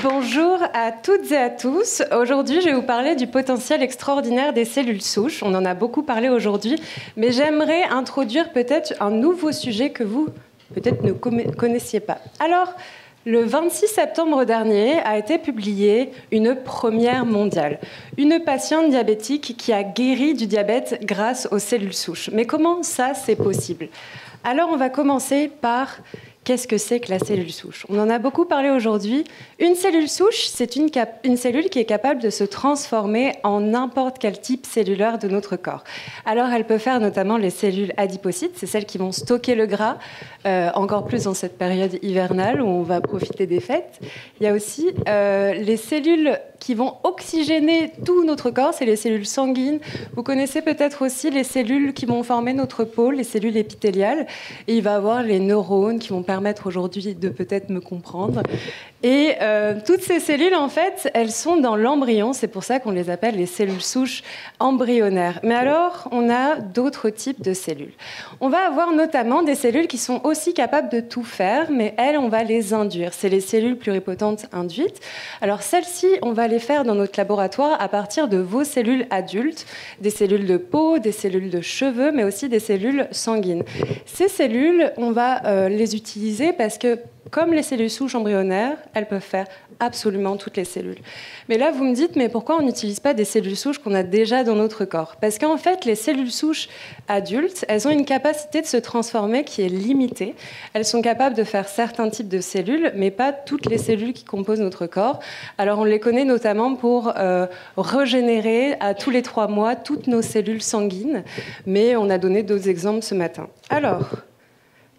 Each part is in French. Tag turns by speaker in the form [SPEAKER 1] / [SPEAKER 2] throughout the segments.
[SPEAKER 1] Bonjour à toutes et à tous. Aujourd'hui, je vais vous parler du potentiel extraordinaire des cellules souches. On en a beaucoup parlé aujourd'hui, mais j'aimerais introduire peut-être un nouveau sujet que vous, peut-être, ne connaissiez pas. Alors, le 26 septembre dernier a été publiée une première mondiale. Une patiente diabétique qui a guéri du diabète grâce aux cellules souches. Mais comment ça, c'est possible? Alors, on va commencer par... Qu'est-ce que c'est que la cellule souche? On en a beaucoup parlé aujourd'hui. Une cellule souche, c'est une cellule qui est capable de se transformer en n'importe quel type cellulaire de notre corps. Alors, elle peut faire notamment les cellules adipocytes, c'est celles qui vont stocker le gras, encore plus dans cette période hivernale où on va profiter des fêtes. Il y a aussi les cellules qui vont oxygéner tout notre corps, c'est les cellules sanguines. Vous connaissez peut-être aussi les cellules qui vont former notre peau, les cellules épithéliales. Et il va y avoir les neurones qui vont permettre aujourd'hui de peut-être me comprendre. Et toutes ces cellules, en fait, elles sont dans l'embryon. C'est pour ça qu'on les appelle les cellules souches embryonnaires. Mais alors, on a d'autres types de cellules. On va avoir notamment des cellules qui sont aussi capables de tout faire, mais elles, on va les induire. C'est les cellules pluripotentes induites. Alors, celles-ci, on va les faire dans notre laboratoire à partir de vos cellules adultes, des cellules de peau, des cellules de cheveux, mais aussi des cellules sanguines. Ces cellules, on va les utiliser parce que, comme les cellules souches embryonnaires, elles peuvent faire absolument toutes les cellules. Mais là, vous me dites, mais pourquoi on n'utilise pas des cellules souches qu'on a déjà dans notre corps? Parce qu'en fait, les cellules souches adultes, elles ont une capacité de se transformer qui est limitée. Elles sont capables de faire certains types de cellules, mais pas toutes les cellules qui composent notre corps. Alors, on les connaît notamment pour régénérer à tous les 3 mois toutes nos cellules sanguines, mais on a donné d'autres exemples ce matin. Alors...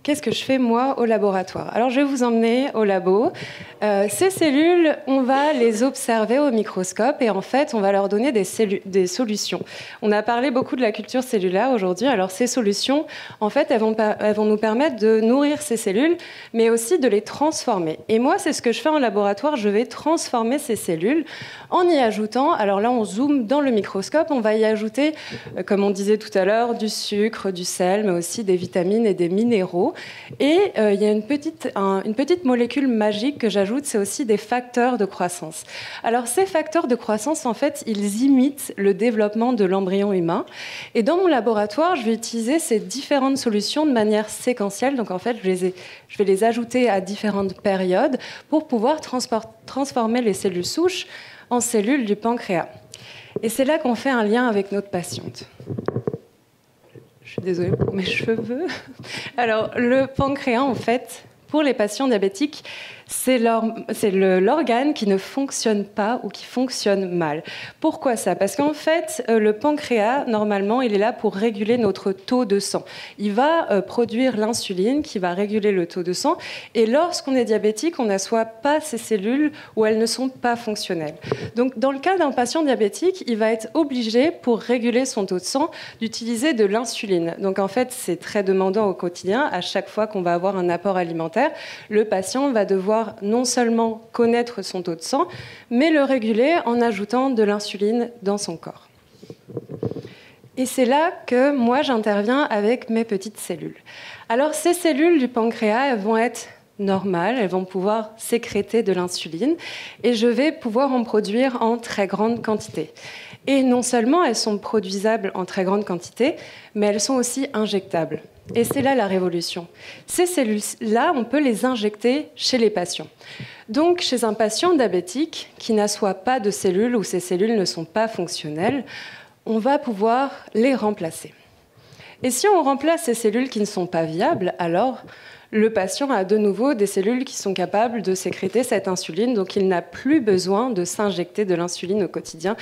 [SPEAKER 1] qu'est-ce que je fais, moi, au laboratoire? Alors, je vais vous emmener au labo. Ces cellules, on va les observer au microscope et en fait, on va leur donner des solutions. On a parlé beaucoup de la culture cellulaire aujourd'hui. Alors, ces solutions, en fait, elles vont nous permettre de nourrir ces cellules, mais aussi de les transformer. Et moi, c'est ce que je fais en laboratoire. Je vais transformer ces cellules en y ajoutant... Alors là, on zoome dans le microscope. On va y ajouter, comme on disait tout à l'heure, du sucre, du sel, mais aussi des vitamines et des minéraux. Et il y a une petite molécule magique que j'ajoute, c'est aussi des facteurs de croissance. Alors ces facteurs de croissance, en fait, ils imitent le développement de l'embryon humain. Et dans mon laboratoire, je vais utiliser ces différentes solutions de manière séquentielle. Donc en fait, je vais les ajouter à différentes périodes pour pouvoir transformer les cellules souches en cellules du pancréas. Et c'est là qu'on fait un lien avec notre patiente. Je suis désolée pour mes cheveux. Alors, le pancréas, en fait, pour les patients diabétiques, c'est l'organe qui ne fonctionne pas ou qui fonctionne mal. Pourquoi ça? Parce qu'en fait, le pancréas, normalement, il est là pour réguler notre taux de sang. Il va produire l'insuline qui va réguler le taux de sang. Et lorsqu'on est diabétique, on n'assoit pas ces cellules ou elles ne sont pas fonctionnelles. Donc, dans le cas d'un patient diabétique, il va être obligé, pour réguler son taux de sang, d'utiliser de l'insuline. Donc, en fait, c'est très demandant au quotidien. À chaque fois qu'on va avoir un apport alimentaire, le patient va devoir non seulement connaître son taux de sang, mais le réguler en ajoutant de l'insuline dans son corps. Et c'est là que moi, j'interviens avec mes petites cellules. Alors, ces cellules du pancréas, elles vont être normales, elles vont pouvoir sécréter de l'insuline et je vais pouvoir en produire en très grande quantité. Et non seulement elles sont produisables en très grande quantité, mais elles sont aussi injectables. Et c'est là la révolution. Ces cellules-là, on peut les injecter chez les patients. Donc, chez un patient diabétique qui n'assoit pas de cellules ou ces cellules ne sont pas fonctionnelles, on va pouvoir les remplacer. Et si on remplace ces cellules qui ne sont pas viables, alors le patient a de nouveau des cellules qui sont capables de sécréter cette insuline, donc il n'a plus besoin de s'injecter de l'insuline au quotidien.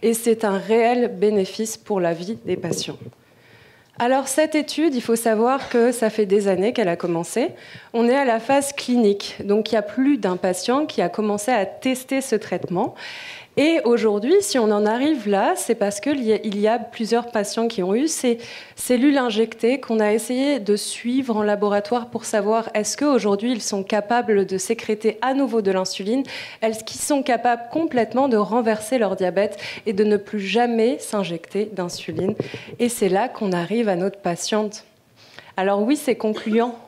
[SPEAKER 1] Et c'est un réel bénéfice pour la vie des patients. Alors cette étude, il faut savoir que ça fait des années qu'elle a commencé. On est à la phase clinique, donc il y a plus d'un patient qui a commencé à tester ce traitement. Et aujourd'hui, si on en arrive là, c'est parce qu'il y a plusieurs patients qui ont eu ces cellules injectées qu'on a essayé de suivre en laboratoire pour savoir est-ce qu'aujourd'hui ils sont capables de sécréter à nouveau de l'insuline, est-ce qu'ils sont capables complètement de renverser leur diabète et de ne plus jamais s'injecter d'insuline. Et c'est là qu'on arrive à notre patiente. Alors oui, c'est concluant.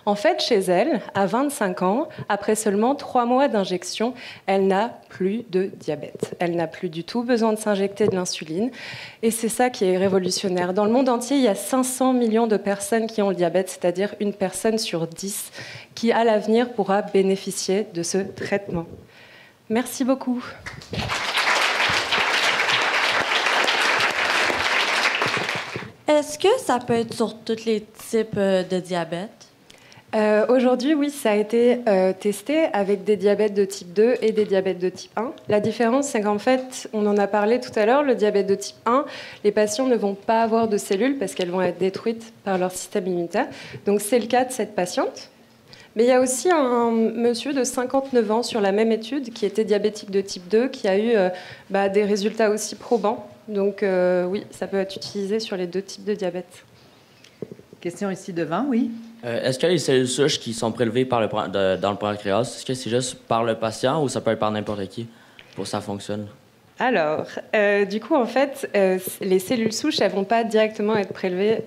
[SPEAKER 1] En fait, chez elle, à 25 ans, après seulement 3 mois d'injection, elle n'a plus de diabète. Elle n'a plus du tout besoin de s'injecter de l'insuline. Et c'est ça qui est révolutionnaire. Dans le monde entier, il y a 500 millions de personnes qui ont le diabète, c'est-à-dire une personne sur 10 qui, à l'avenir, pourra bénéficier de ce traitement. Merci beaucoup.
[SPEAKER 2] Est-ce que ça peut être sur tous les types de diabète?
[SPEAKER 1] Aujourd'hui, oui, ça a été testé avec des diabètes de type 2 et des diabètes de type 1. La différence, c'est qu'en fait, on en a parlé tout à l'heure, le diabète de type 1, les patients ne vont pas avoir de cellules parce qu'elles vont être détruites par leur système immunitaire. Donc, c'est le cas de cette patiente. Mais il y a aussi un monsieur de 59 ans sur la même étude qui était diabétique de type 2 qui a eu des résultats aussi probants. Donc oui, ça peut être utilisé sur les 2 types de diabète.
[SPEAKER 3] Question ici devant, oui.
[SPEAKER 4] Est-ce que les cellules souches qui sont prélevées dans le pancréas, est-ce que c'est juste par le patient ou ça peut être par n'importe qui pour que ça fonctionne?
[SPEAKER 1] Alors, du coup, en fait, les cellules souches, elles ne vont pas directement être prélevées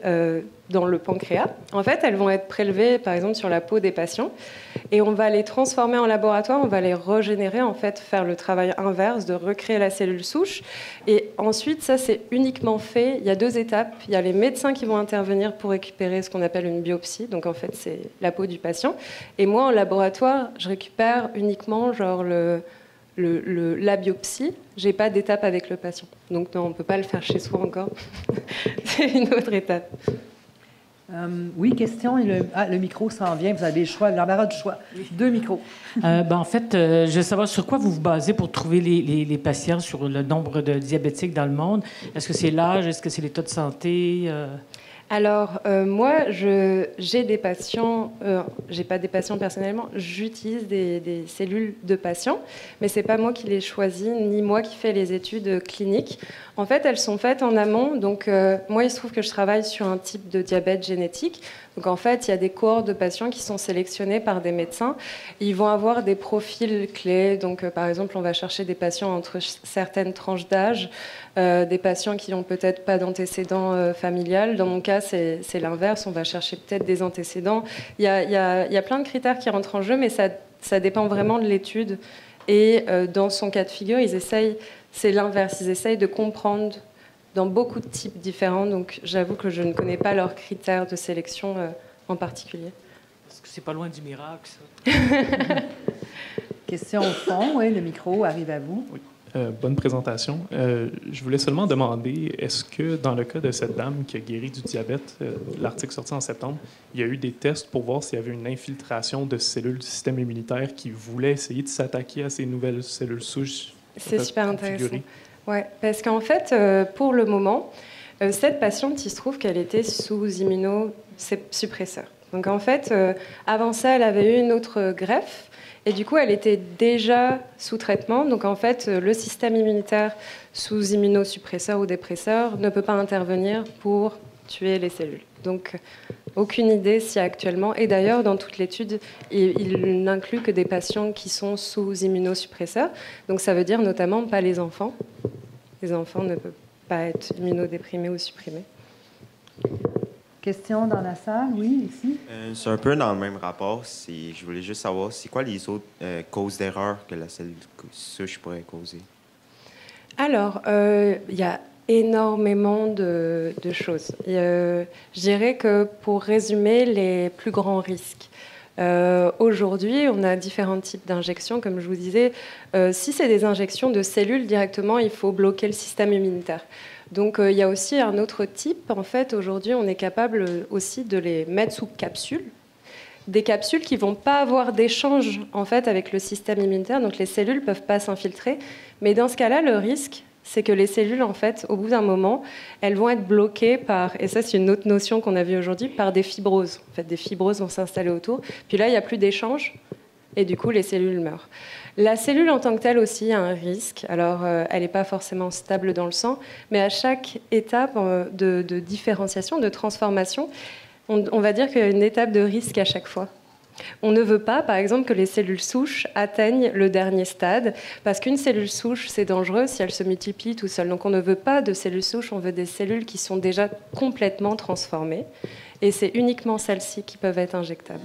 [SPEAKER 1] dans le pancréas. En fait, elles vont être prélevées, par exemple, sur la peau des patients. Et on va les transformer en laboratoire, on va les régénérer, en fait, faire le travail inverse de recréer la cellule souche. Et ensuite, ça, c'est uniquement fait. Il y a 2 étapes. Il y a les médecins qui vont intervenir pour récupérer ce qu'on appelle une biopsie. Donc, en fait, c'est la peau du patient. Et moi, en laboratoire, je récupère uniquement, genre, la biopsie. J'ai pas d'étape avec le patient. Donc non, on peut pas le faire chez soi encore. C'est une autre étape.
[SPEAKER 3] Oui, question. Le micro s'en vient. Vous avez le choix, l'embarras du choix. 2 micros.
[SPEAKER 5] En fait, je veux savoir sur quoi vous vous basez pour trouver les patients, sur le nombre de diabétiques dans le monde. Est-ce que c'est l'âge? Est-ce que c'est l'état de santé?
[SPEAKER 1] Alors, moi, j'ai des patients, j'ai pas des patients personnellement, j'utilise des cellules de patients, mais c'est pas moi qui les choisis, ni moi qui fais les études cliniques. En fait, elles sont faites en amont. Donc, moi, il se trouve que je travaille sur un type de diabète génétique. Donc, en fait, il y a des cohortes de patients qui sont sélectionnés par des médecins. Ils vont avoir des profils clés. Donc, par exemple, on va chercher des patients entre certaines tranches d'âge, des patients qui n'ont peut-être pas d'antécédents familial. Dans mon cas, c'est l'inverse. On va chercher peut-être des antécédents. Il y a plein de critères qui rentrent en jeu, mais ça dépend vraiment de l'étude. Et dans son cas de figure, c'est l'inverse. Ils essayent de comprendre dans beaucoup de types différents. Donc, j'avoue que je ne connais pas leurs critères de sélection en particulier.
[SPEAKER 5] Est-ce que c'est pas loin du miracle, ça?
[SPEAKER 3] Question au fond. Oui, le micro arrive à vous.
[SPEAKER 6] Oui. Bonne présentation. Je voulais seulement demander, est-ce que dans le cas de cette dame qui a guéri du diabète, l'article sorti en septembre, il y a eu des tests pour voir s'il y avait une infiltration de cellules du système immunitaire qui voulaient essayer de s'attaquer à ces nouvelles cellules souches?
[SPEAKER 1] C'est super intéressant. Ouais, parce qu'en fait, pour le moment, cette patiente, il se trouve qu'elle était sous immunosuppresseur. Donc en fait, avant ça, elle avait eu une autre greffe. Et du coup, elle était déjà sous traitement. Donc, en fait, le système immunitaire sous immunosuppresseur ou dépresseur ne peut pas intervenir pour tuer les cellules. Donc, aucune idée si actuellement... Et d'ailleurs, dans toute l'étude, il n'inclut que des patients qui sont sous immunosuppresseurs. Donc, ça veut dire notamment pas les enfants. Les enfants ne peuvent pas être immunodéprimés ou supprimés.
[SPEAKER 3] Question dans la salle, oui, ici.
[SPEAKER 7] C'est un peu dans le même rapport. Je voulais juste savoir, c'est quoi les autres causes d'erreur que la cellule souche pourrait causer? Alors,
[SPEAKER 1] il y a énormément de choses. Je dirais que pour résumer les plus grands risques, aujourd'hui, on a différents types d'injections, comme je vous disais. Si c'est des injections de cellules directement, il faut bloquer le système immunitaire. Donc, il y a aussi un autre type. En fait, aujourd'hui, on est capable aussi de les mettre sous capsules. Des capsules qui ne vont pas avoir d'échange en fait, avec le système immunitaire. Donc, les cellules ne peuvent pas s'infiltrer. Mais dans ce cas-là, le risque, c'est que les cellules, en fait, au bout d'un moment, elles vont être bloquées par, et ça, c'est une autre notion qu'on a vue aujourd'hui, par des fibroses. En fait, des fibroses vont s'installer autour. Puis là, il n'y a plus d'échange. Et du coup, les cellules meurent. La cellule en tant que telle aussi a un risque. Alors, elle n'est pas forcément stable dans le sang, mais à chaque étape de différenciation, de transformation, on va dire qu'il y a une étape de risque à chaque fois. On ne veut pas, par exemple, que les cellules souches atteignent le dernier stade, parce qu'une cellule souche, c'est dangereux si elle se multiplie tout seule. Donc, on ne veut pas de cellules souches, on veut des cellules qui sont déjà complètement transformées. et c'est uniquement celles-ci qui peuvent être injectables.